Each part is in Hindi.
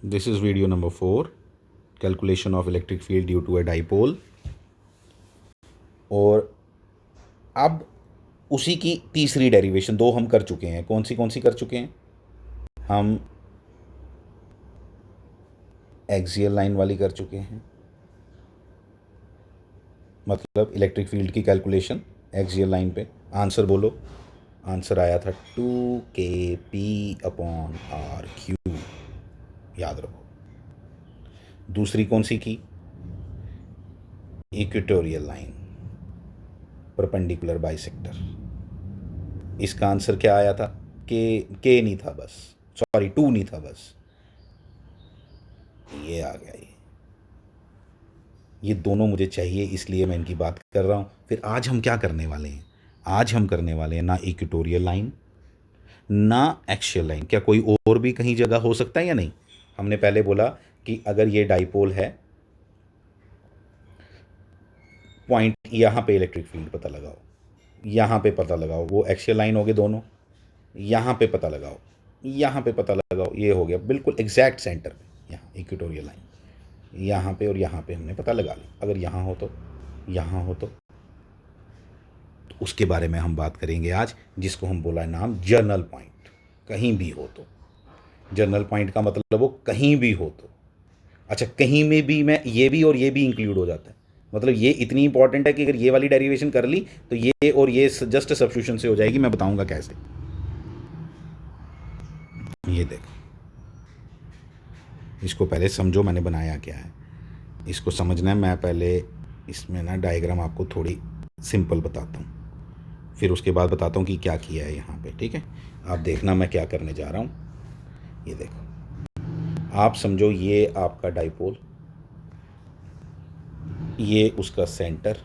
This is video number 4, calculation of electric field due to a dipole. और अब उसी की तीसरी डेरिवेशन, दो हम कर चुके हैं। कौन सी कर चुके हैं? हम एक्सियल लाइन वाली कर चुके हैं, मतलब इलेक्ट्रिक फील्ड की कैलकुलेशन एक्सियल लाइन पे। आंसर बोलो। आंसर आया था 2kp/r³। याद रखो। दूसरी कौन सी की? Equatorial line, perpendicular bisector. इसका आंसर क्या आया था? के नहीं था बस, सॉरी 2 नहीं था बस, ये आ गया। ये दोनों मुझे चाहिए, इसलिए मैं इनकी बात कर रहा हूँ। फिर आज हम क्या करने वाले हैं? आज हम करने वाले हैं ना इक्वेटोरियल लाइन ना एक्सियल लाइन। क्या कोई और भी कहीं जगह हो सकता है या नहीं? हमने पहले बोला कि अगर ये डाइपोल है, पॉइंट यहाँ पे इलेक्ट्रिक फील्ड पता लगाओ, यहाँ पे पता लगाओ, वो एक्सियल लाइन हो गए दोनों। यहाँ पे पता लगाओ, यहाँ पे पता लगाओ, ये हो गया बिल्कुल एग्जैक्ट सेंटर पे। यहाँ इक्वेटोरियल लाइन, यहाँ पे और यहाँ पे हमने पता लगा लिया। अगर यहाँ हो तो, यहाँ हो तो उसके बारे में हम बात करेंगे आज, जिसको हम बोला है नाम जर्नल पॉइंट। कहीं भी हो तो, जर्नल पॉइंट का मतलब वो कहीं भी हो तो। अच्छा, कहीं में भी मैं ये भी और ये भी इंक्लूड हो जाता है। मतलब ये इतनी इंपॉर्टेंट है कि अगर ये वाली डेरिवेशन कर ली तो ये और ये जस्ट सब्स्टिट्यूशन से हो जाएगी। मैं बताऊंगा कैसे। ये देखो, इसको पहले समझो मैंने बनाया क्या है, इसको समझना है। मैं पहले इसमें ना डायग्राम आपको थोड़ी सिंपल बताता हूँ, फिर उसके बाद बताता हूँ कि क्या किया है यहाँ पे। ठीक है, आप देखना मैं क्या करने जा रहा हूँ। ये देखो, आप समझो ये आपका डाइपोल, ये उसका सेंटर,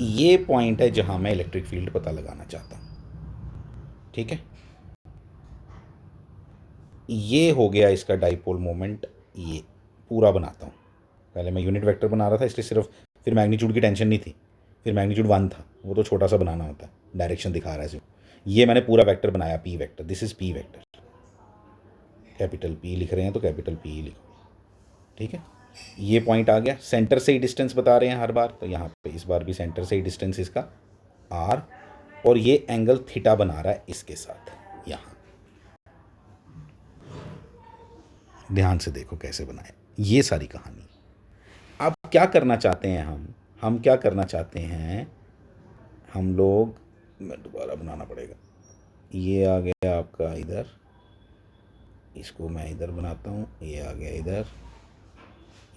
ये पॉइंट है जहाँ मैं इलेक्ट्रिक फील्ड पता लगाना चाहता हूँ। ठीक है, ये हो गया इसका डाइपोल मोमेंट। ये पूरा बनाता हूँ। पहले मैं यूनिट वेक्टर बना रहा था, इसलिए सिर्फ, फिर मैग्नीट्यूड की टेंशन नहीं थी। फिर मैग्नीट्यूड 1 था, वो तो छोटा सा बनाना होता है, डायरेक्शन दिखा रहा है सिर्फ। ये मैंने पूरा वेक्टर बनाया, P vector. This is P vector. Capital P लिख रहे हैं तो कैपिटल पी लिखो। ठीक है, ये पॉइंट आ गया। सेंटर से ही डिस्टेंस बता रहे हैं हर बार, तो यहाँ पे इस बार भी सेंटर से ही डिस्टेंस इसका आर, और ये एंगल थीटा बना रहा है इसके साथ। यहाँ ध्यान से देखो कैसे बनाए, ये सारी कहानी। अब क्या करना चाहते हैं हम क्या करना चाहते हैं हम लोग, मैं दोबारा बनाना पड़ेगा। ये आ गया आपका इधर, इसको मैं इधर बनाता हूँ। ये आ गया इधर,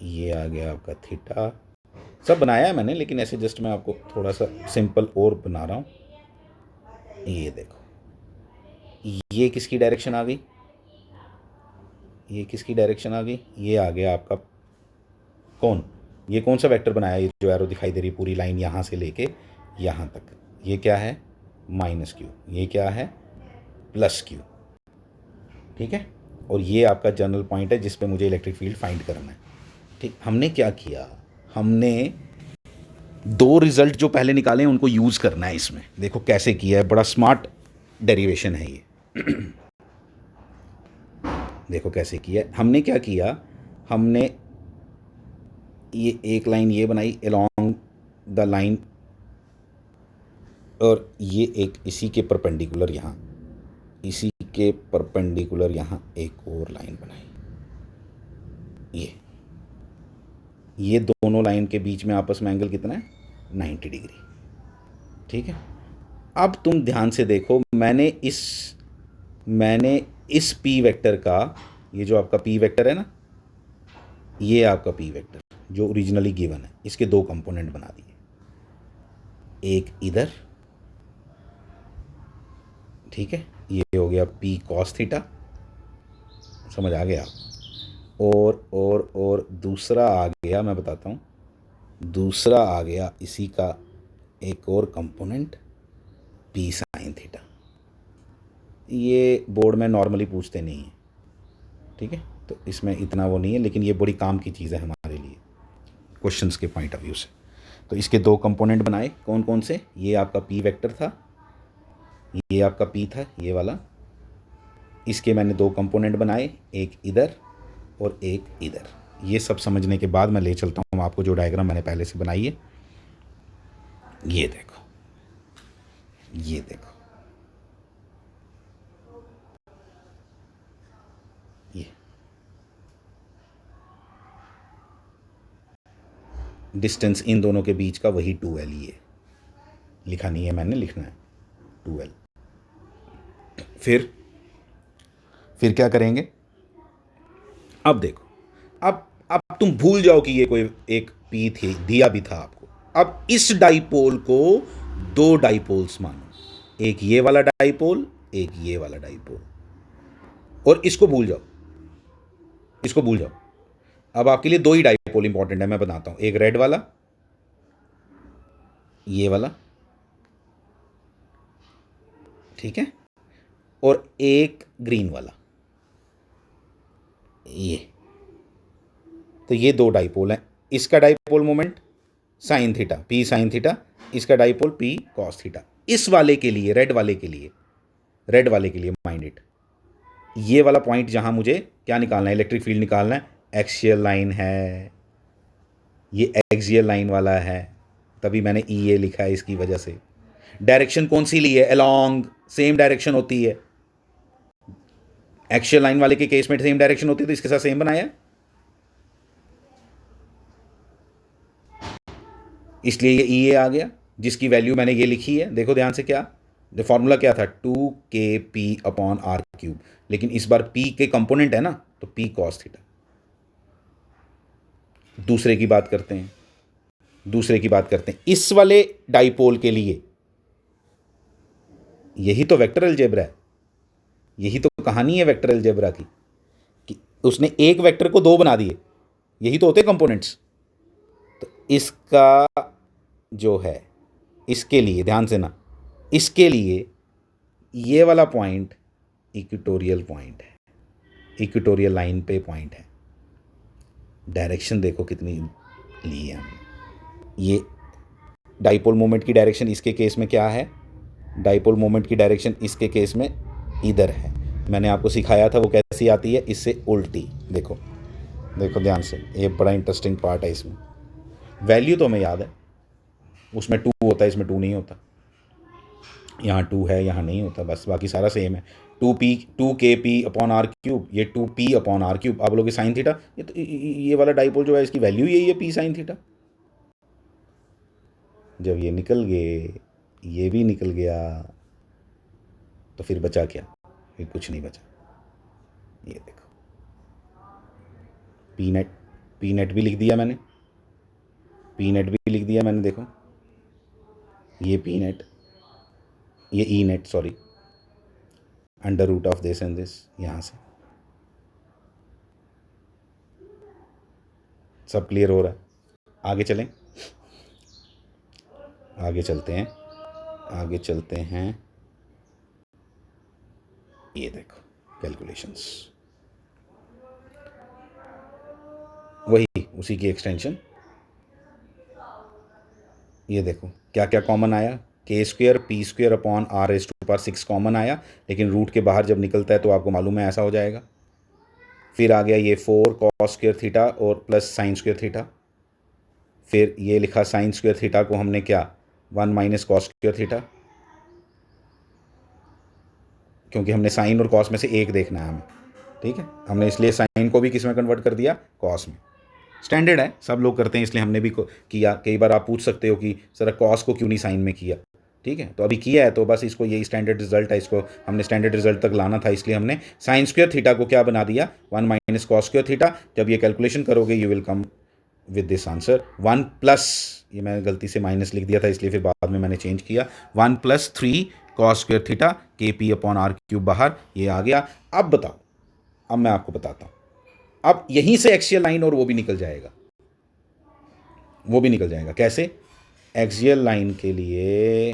ये आ गया आपका थीटा। सब बनाया है मैंने, लेकिन ऐसे जस्ट मैं आपको थोड़ा सा सिंपल और बना रहा हूँ। ये देखो, ये किसकी डायरेक्शन आ गई? ये किसकी डायरेक्शन आ गई? ये आ गया आपका कौन? ये कौन सा वेक्टर बनाया? ये जो एरो दिखाई दे रही पूरी लाइन यहाँ से लेके यहाँ तक, ये क्या है? -q। ये क्या है? +q। ठीक है, और ये आपका जर्नल पॉइंट है जिस पे मुझे इलेक्ट्रिक फील्ड फाइंड करना है। ठीक, हमने क्या किया? हमने दो रिजल्ट जो पहले निकाले हैं उनको यूज़ करना है इसमें। देखो कैसे किया है, बड़ा स्मार्ट डेरिवेशन है ये। देखो कैसे किया है। हमने क्या किया, हमने ये एक लाइन ये बनाई अलोंग द लाइन, और ये एक इसी के परपेंडिकुलर यहाँ, इसी के परपेंडिकुलर यहाँ एक और लाइन बनाई। ये दोनों लाइन के बीच में आपस में एंगल कितना है? 90 डिग्री। ठीक है, अब तुम ध्यान से देखो, मैंने इस पी वेक्टर का, ये जो आपका पी वेक्टर है ना, ये आपका पी वेक्टर जो ओरिजिनली गिवन है, इसके दो कंपोनेंट बना दिए। एक इधर, ठीक है, ये हो गया पी कॉस थीटा, समझ आ गया? और दूसरा आ गया, मैं बताता हूँ, दूसरा आ गया इसी का एक और कंपोनेंट पी साइन थीटा। ये बोर्ड में नॉर्मली पूछते नहीं हैं। ठीक है, तो इसमें इतना वो नहीं है, लेकिन ये बड़ी काम की चीज़ है हमारे लिए क्वेश्चंस के पॉइंट ऑफ व्यू से। तो इसके दो कंपोनेंट बनाए, कौन कौन से? ये आपका पी वेक्टर था, ये आपका पी था, ये वाला, इसके मैंने दो कंपोनेंट बनाए, एक इधर और एक इधर। ये सब समझने के बाद मैं ले चलता हूँ आपको जो डायग्राम मैंने पहले से बनाई है। ये देखो, ये देखो, ये डिस्टेंस इन दोनों के बीच का वही 2L ही है, लिखा नहीं है मैंने, लिखना है 2L। फिर क्या करेंगे, अब देखो, अब तुम भूल जाओ कि ये कोई एक पी थी, दिया भी था आपको। अब इस डाइपोल को दो डाइपोल्स मानो, एक ये वाला डाइपोल, एक ये वाला डाइपोल, और इसको भूल जाओ, इसको भूल जाओ। अब आपके लिए दो ही डाइपोल इंपॉर्टेंट है, मैं बताता हूं, एक रेड वाला, ये वाला, ठीक है, और एक ग्रीन वाला, ये। तो ये दो डाइपोल हैं। इसका dipole moment sine theta, P sine theta, इसका डाइपोल पी कॉस थीटा। इस वाले के लिए, रेड वाले के लिए, रेड वाले के लिए माइंड इट, ये वाला पॉइंट जहां मुझे क्या निकालना है, इलेक्ट्रिक फील्ड निकालना है, एक्सियल लाइन है, ये एक्सियल लाइन वाला है, तभी मैंने ई ए लिखा है इसकी वजह से। डायरेक्शन कौन सी ली है, अलोंग, सेम डायरेक्शन होती है। एक्सियल लाइन वाले के केस में सेम डायरेक्शन होती है, तो इसके साथ सेम बनाया, इसलिए ये ई ए आ गया, जिसकी वैल्यू मैंने ये लिखी है। देखो ध्यान से, क्या जो फॉर्मूला क्या था, 2kp/r³, लेकिन इस बार p के कंपोनेंट है ना, तो p cos थीटा। दूसरे की बात करते हैं, दूसरे की बात करते हैं, इस वाले डाइपोल के लिए, यही तो वेक्टर अलजेब्रा है, यही तो कहानी है वेक्टर अलजेब्रा की, कि उसने एक वेक्टर को दो बना दिए, यही तो होते कंपोनेंट्स। तो इसका जो है, इसके लिए ध्यान से ना, इसके लिए ये वाला पॉइंट इक्वेटोरियल पॉइंट है, इक्वेटोरियल लाइन पे पॉइंट है। डायरेक्शन देखो कितनी ली है हमने। ये डाइपोल मोमेंट की डायरेक्शन इसके केस में क्या है, डाइपोल मोमेंट की डायरेक्शन इसके केस में इधर है। मैंने आपको सिखाया था वो कैसी आती है, इससे उल्टी। देखो देखो ध्यान से, ये बड़ा इंटरेस्टिंग पार्ट है इसमें। वैल्यू तो हमें याद है, उसमें 2 होता है, इसमें 2 नहीं होता, यहाँ 2 है, यहाँ नहीं होता, बस बाकी सारा सेम है। 2kp/r³, ये 2p/r³। आप बोलोगे साइन थीटा, ये तो ये वाला डाइपोल जो है इसकी वैल्यू यही है, p साइन थीटा। जब ये निकल गए, ये भी निकल गया, तो फिर बचा क्या, फिर कुछ नहीं बचा। ये देखो, पी नेट भी लिख दिया मैंने, पी नेट भी लिख दिया मैंने, देखो ये पी नेट, ये E net, sorry, under root of this and this, यहाँ से सब क्लियर हो रहा है। आगे चलें, आगे चलते हैं, आगे चलते हैं। ये देखो कैलकुलेशंस, वही उसी की एक्सटेंशन। ये देखो क्या क्या कॉमन आया, k² p²/r⁶ कॉमन आया, लेकिन रूट के बाहर जब निकलता है तो आपको मालूम है ऐसा हो जाएगा। फिर आ गया ये 4 cos² थीटा और प्लस sin² थीटा। फिर ये लिखा sin² थीटा को हमने क्या, 1 - cos² थीटा, क्योंकि हमने साइन और कॉस में से एक देखना है हमें, ठीक है। हमने इसलिए साइन को भी किस में कन्वर्ट कर दिया, कॉस में। स्टैंडर्ड है, सब लोग करते हैं, इसलिए हमने भी किया। कई बार आप पूछ सकते हो कि सर कॉस को क्यों नहीं साइन में किया, ठीक है, तो अभी किया है, तो बस इसको, यही स्टैंडर्ड रिजल्ट है, इसको हमने स्टैंडर्ड रिजल्ट तक लाना था, इसलिए हमने sin² थीटा को क्या बना दिया, 1 - cos² थीटा। जब ये कैलकुलेशन करोगे you will come with this answer 1+, ये मैंने गलती से माइनस लिख दिया था, इसलिए फिर बाद में मैंने चेंज किया, 1+3 cos² थीटा kp/r³ बाहर, ये आ गया। अब बताओ, अब मैं आपको बताता हूँ, अब यहीं से एक्सियल लाइन और वो भी निकल जाएगा, वो भी निकल जाएगा। कैसे, एक्सियल लाइन के लिए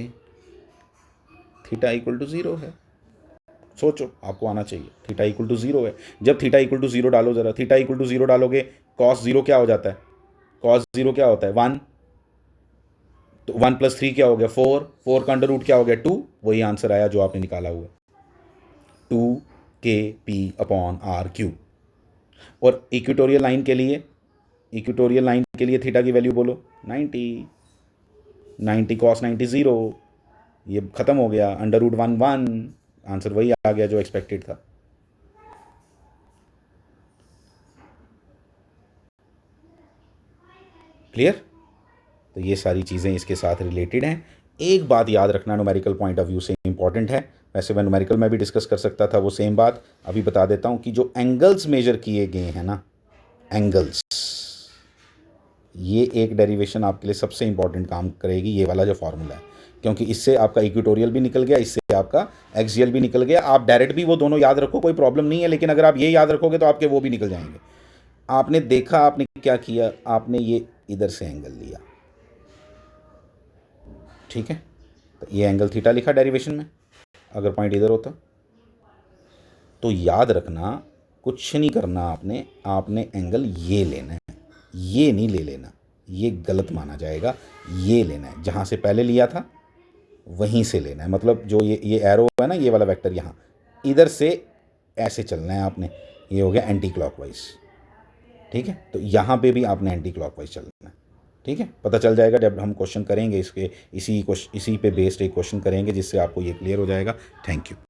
थीटा इक्वल टू 0 है, सोचो, आपको आना चाहिए, थीटा इक्वल टू 0 है। जब थीटा इक्वल टू 0 डालो, जरा थीटा इक्वल टू 0 डालोगे, cos 0 क्या हो जाता है, cos 0 क्या होता है, 1, तो 1+3 क्या हो गया, 4 का अंडर रूट क्या हो गया, 2, वही आंसर आया जो आपने निकाला हुआ, 2 के पी अपॉन आर क्यू। और इक्वेटोरियल लाइन के लिए थीटा की वैल्यू बोलो 90 कॉस 90 0, ये ख़त्म हो गया, √1 आंसर वही आ गया जो एक्सपेक्टेड था। क्लियर? तो ये सारी चीज़ें इसके साथ रिलेटेड हैं। एक बात याद रखना, न्यूमेरिकल पॉइंट ऑफ व्यू से इंपॉर्टेंट है, वैसे मैं न्यूमेरिकल में भी डिस्कस कर सकता था वो सेम बात, अभी बता देता हूँ कि जो एंगल्स मेजर किए गए हैं ना, एंगल्स, ये एक डेरिवेशन आपके लिए सबसे इंपॉर्टेंट काम करेगी, ये वाला जो फार्मूला है, क्योंकि इससे आपका इक्वेटोरियल भी निकल गया, इससे आपका एक्सियल भी निकल गया। आप डायरेक्ट भी वो दोनों याद रखो, कोई प्रॉब्लम नहीं है, लेकिन अगर आप ये याद रखोगे तो आपके वो भी निकल जाएंगे। आपने देखा, आपने क्या किया, आपने ये इधर से एंगल लिया, ठीक है, तो ये एंगल थीटा लिखा डेरिवेशन में, अगर पॉइंट इधर होता तो याद रखना कुछ नहीं करना, आपने एंगल ये लेना है, ये नहीं ले लेना, ये गलत माना जाएगा, ये लेना है, जहाँ से पहले लिया था वहीं से लेना है। मतलब जो ये एरो है ना, ये वाला वेक्टर, यहाँ इधर से ऐसे चलना है आपने, ये हो गया एंटी क्लॉकवाइज, ठीक है। तो यहाँ पे भी आपने एंटी क्लॉकवाइज चलना है, ठीक है। पता चल जाएगा जब हम क्वेश्चन करेंगे इसके, इसी पे बेस्ड एक क्वेश्चन करेंगे जिससे आपको ये क्लियर हो जाएगा। Thank you.